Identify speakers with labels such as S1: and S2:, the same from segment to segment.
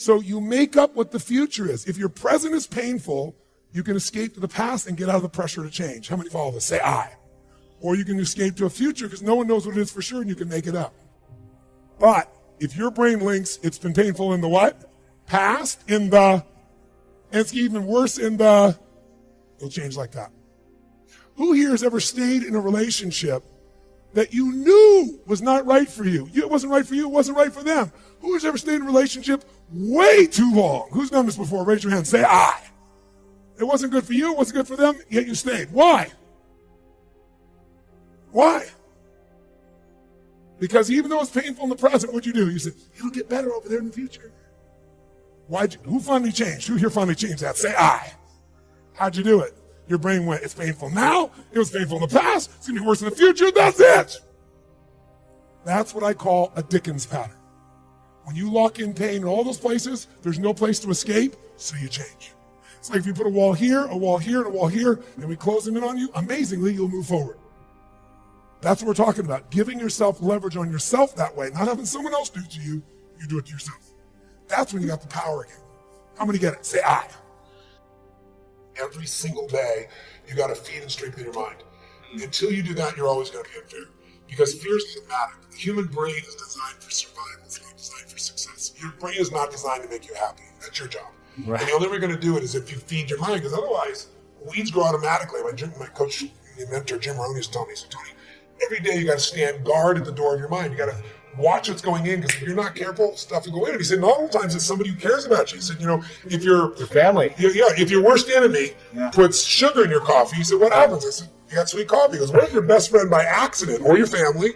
S1: So you make up what the future is. If your present is painful, you can escape to the past and get out of the pressure to change. How many follow this? Say I. Or you can escape to a future because no one knows what it is for sure and you can make it up. But if your brain links, it's been painful in the what? Past, and it's even worse it'll change like that. Who here has ever stayed in a relationship that you knew was not right for you? It wasn't right for you, it wasn't right for them. Who has ever stayed in a relationship way too long? Who's done this before? Raise your hand, say I. It wasn't good for you, it wasn't good for them, yet you stayed. Why? Why? Because even though it's painful in the present, what'd you do? You said, it'll get better over there in the future. Who finally changed? Who here finally changed that? Say I. How'd you do it? Your brain went, it's painful now, it was painful in the past, it's gonna be worse in the future, that's it. That's what I call a Dickens pattern. When you lock in pain in all those places, there's no place to escape, so you change. It's like if you put a wall here, a wall here, and a wall here, and we close them in on you, amazingly, you'll move forward. That's what we're talking about. Giving yourself leverage on yourself that way, not having someone else do it to you, you do it to yourself. That's when you got the power again. How many get it? Say I. Every single day, you got to feed and strengthen your mind. Until you do that, you're always going to be in fear. Because fear is automatic. The human brain is designed for survival. It's not designed for success. Your brain is not designed to make you happy. That's your job. Right. And the only way you're going to do it is if you feed your mind, because otherwise, weeds grow automatically. My coach, my mentor, Jim Rohn, used to tell me, he said, Tony, every day you got to stand guard at the door of your mind. You got to watch what's going in, because if you're not careful, stuff will go in. And he said, not all times it's somebody who cares about you. He said, if your family, if your worst enemy puts sugar in your coffee, he said, what happens? I said, you got sweet coffee. He goes, what if your best friend by accident or your family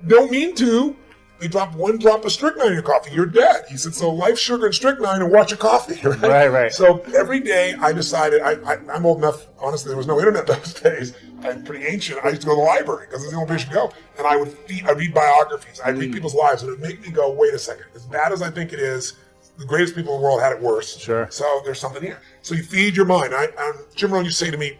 S1: don't mean to? They drop one drop of strychnine in your coffee, you're dead. He said, so life, sugar, and strychnine, and watch your coffee. Right. So every day I decided, I'm old enough, honestly, there was no internet those days. I'm pretty ancient. I used to go to the library because it's the only place you go. And I'd read biographies. I'd read people's lives. And it would make me go, wait a second. As bad as I think it is, the greatest people in the world had it worse. Sure. So there's something here. So you feed your mind. Jim Rohn used to say to me,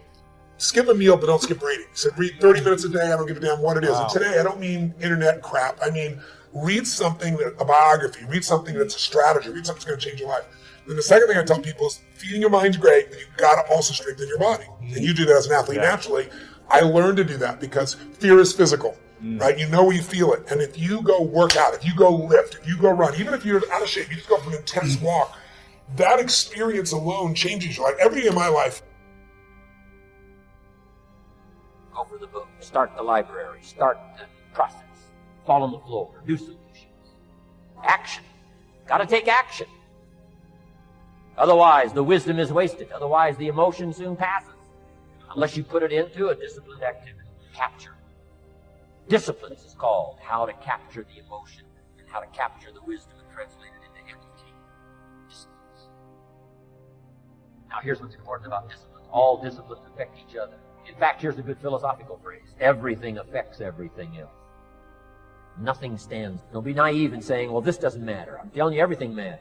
S1: skip a meal, but don't skip reading. He said, read 30 minutes a day. I don't give a damn what it is. Wow. And today, I don't mean internet crap. I mean, read something, a biography. Read something that's a strategy. Read something that's going to change your life. Then the second thing I tell people is feeding your mind's great, but you've got to also strengthen your body. And you do that as an athlete naturally. I learned to do that because fear is physical, right? You know where you feel it. And if you go work out, if you go lift, if you go run, even if you're out of shape, you just go for an intense walk, that experience alone changes your life. Every day of my life.
S2: Go for the book. Start the library. Start the process. Fall on the floor. Do some push-ups. Action. Got to take action. Otherwise, the wisdom is wasted. Otherwise, the emotion soon passes. Unless you put it into a disciplined activity. Capture. Disciplines is called how to capture the emotion and how to capture the wisdom and translate it into entity. Disciplines. Now, here's what's important about disciplines. All disciplines affect each other. In fact, here's a good philosophical phrase. Everything affects everything else. Nothing stands. Don't be naive in saying, well, this doesn't matter. I'm telling you, everything matters.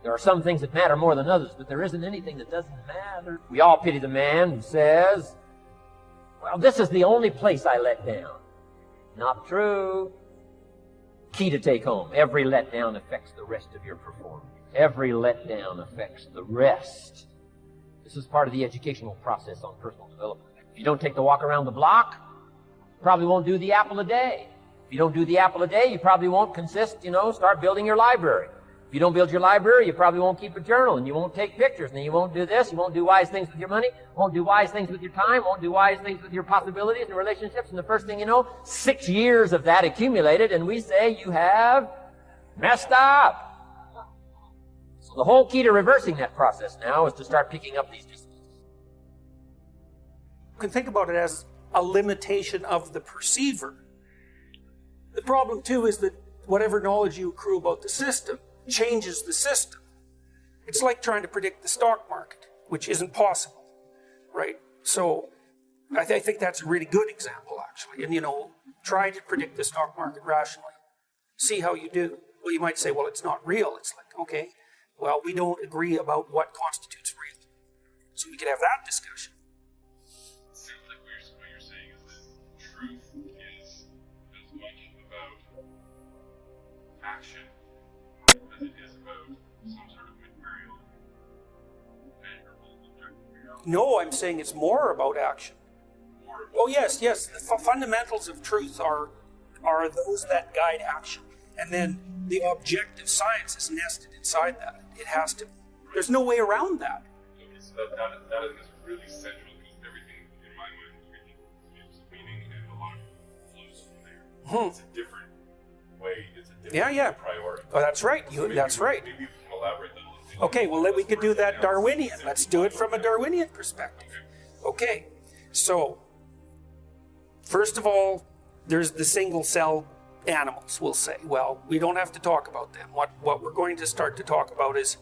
S2: There are some things that matter more than others, but there isn't anything that doesn't matter. We all pity the man who says, well, this is the only place I let down. Not true. Key to take home. Every letdown affects the rest of your performance. Every letdown affects the rest. This is part of the educational process on personal development. If you don't take the walk around the block, you probably won't do the apple a day. If you don't do the apple a day, you probably won't start building your library. If you don't build your library, you probably won't keep a journal, and you won't take pictures, and you won't do this, you won't do wise things with your money, won't do wise things with your time, won't do wise things with your possibilities and relationships, and the first thing you know, 6 years of that accumulated, and we say you have messed up. So the whole key to reversing that process now is to start picking up these disciplines.
S3: You can think about it as a limitation of the perceiver. The problem, too, is that whatever knowledge you accrue about the system changes the system. It's like trying to predict the stock market, which isn't possible, right? So I think that's a really good example, actually. And, try to predict the stock market rationally. See how you do. Well, you might say, well, it's not real. It's like, okay, well, we don't agree about what constitutes real. So we could have that discussion.
S4: It seems like what you're saying is that truth is as much about action as it is about
S3: No, I'm saying it's more about action. Oh yes, the fundamentals of truth are those that guide action. And then the objective science is nested inside that. It has to. There's no way around that.
S4: Okay, so that is really central, because everything, in my mind, everything gives meaning, and a lot of it flows from there. It's a different way, it's a different priority.
S3: Oh, that's right. That's right.
S4: Maybe you can elaborate that a little bit.
S3: Okay, well, we could do that Darwinian. Let's do it from a Darwinian perspective. Okay, so first of all, there's the single cell animals, we'll say. Well, we don't have to talk about them. What we're going to start to talk about is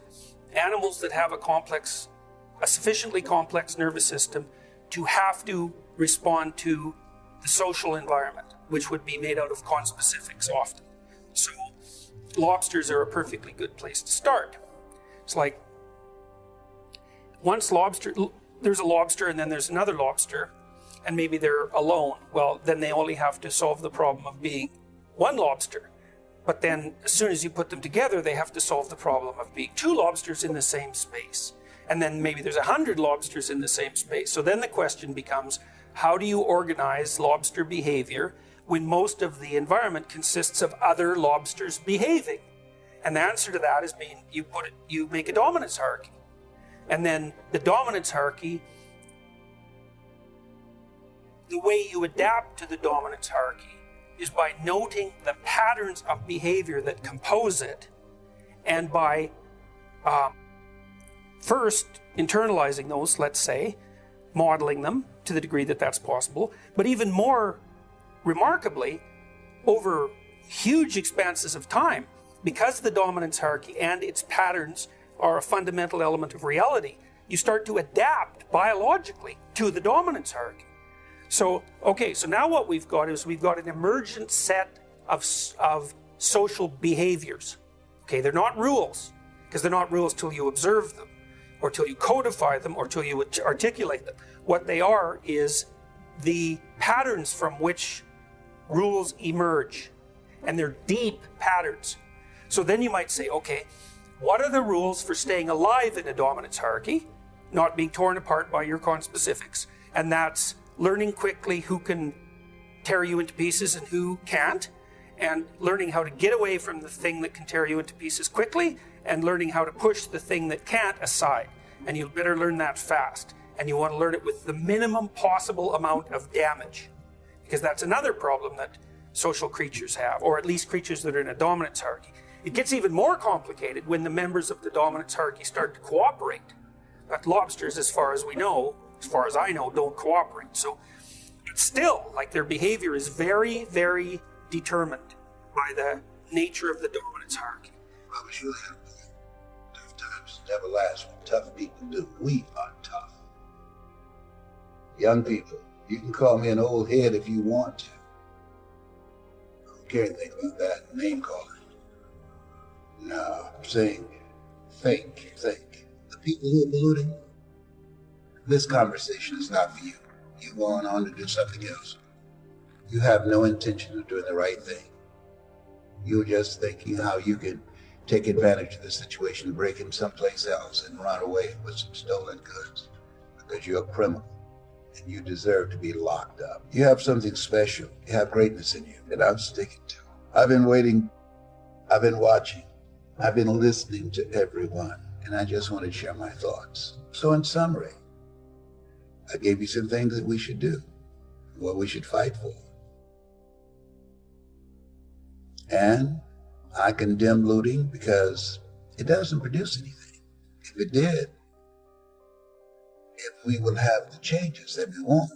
S3: animals that have a sufficiently complex nervous system to have to respond to the social environment, which would be made out of conspecifics often. So lobsters are a perfectly good place to start. It's like there's a lobster and then there's another lobster, and maybe they're alone. Well, then they only have to solve the problem of being one lobster. But then as soon as you put them together, they have to solve the problem of being two lobsters in the same space. And then maybe there's 100 lobsters in the same space. So then the question becomes, how do you organize lobster behavior when most of the environment consists of other lobsters behaving? And the answer to that is you make a dominance hierarchy. And then the dominance hierarchy, the way you adapt to the dominance hierarchy is by noting the patterns of behavior that compose it, and by first internalizing those, let's say, modeling them to the degree that that's possible, but even more remarkably, over huge expanses of time, because the dominance hierarchy and its patterns are a fundamental element of reality, you start to adapt biologically to the dominance hierarchy. So now what we've got is we've got an emergent set of social behaviors. Okay, they're not rules, because they're not rules till you observe them, or till you codify them, or till you articulate them. What they are is the patterns from which rules emerge, and they're deep patterns. So then you might say, okay, what are the rules for staying alive in a dominance hierarchy, not being torn apart by your conspecifics? And that's learning quickly who can tear you into pieces and who can't, and learning how to get away from the thing that can tear you into pieces quickly, and learning how to push the thing that can't aside. And you better learn that fast. And you want to learn it with the minimum possible amount of damage, because that's another problem that social creatures have, or at least creatures that are in a dominance hierarchy. It gets even more complicated when the members of the dominance hierarchy start to cooperate. But lobsters, as far as I know, don't cooperate. So it's still, like, their behavior is very, very determined by the nature of the dominance hierarchy.
S5: Well, we sure have tough times. Never last what tough people do. We are tough. Young people, you can call me an old head if you want to. I don't care anything about that name calling. No, I'm saying think. The people who are polluting, this conversation is not for you. You go on to do something else. You have no intention of doing the right thing. You're just thinking how you can take advantage of the situation, break him someplace else, and run away with some stolen goods because you're a criminal and you deserve to be locked up. You have something special. You have greatness in you, and I'm sticking to it. I've been waiting. I've been watching. I've been listening to everyone, and I just want to share my thoughts. So in summary, I gave you some things that we should do, what we should fight for. And I condemn looting because it doesn't produce anything. If it did, if we will have the changes that we want.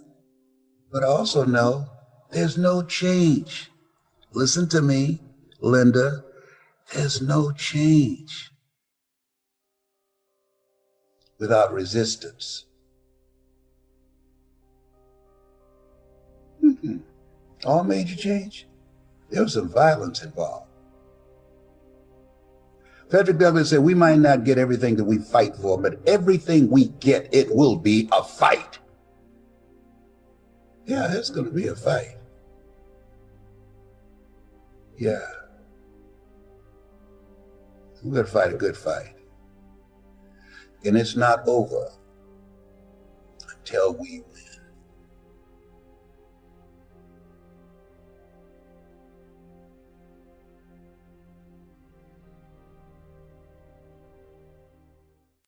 S5: But I also know there's no change. Listen to me, Linda, there's no change without resistance. All major change, there was some violence involved. Frederick Douglass said, we might not get everything that we fight for, but everything we get, it will be a fight. Yeah, it's going to be a fight. Yeah. We're going to fight a good fight. And it's not over till we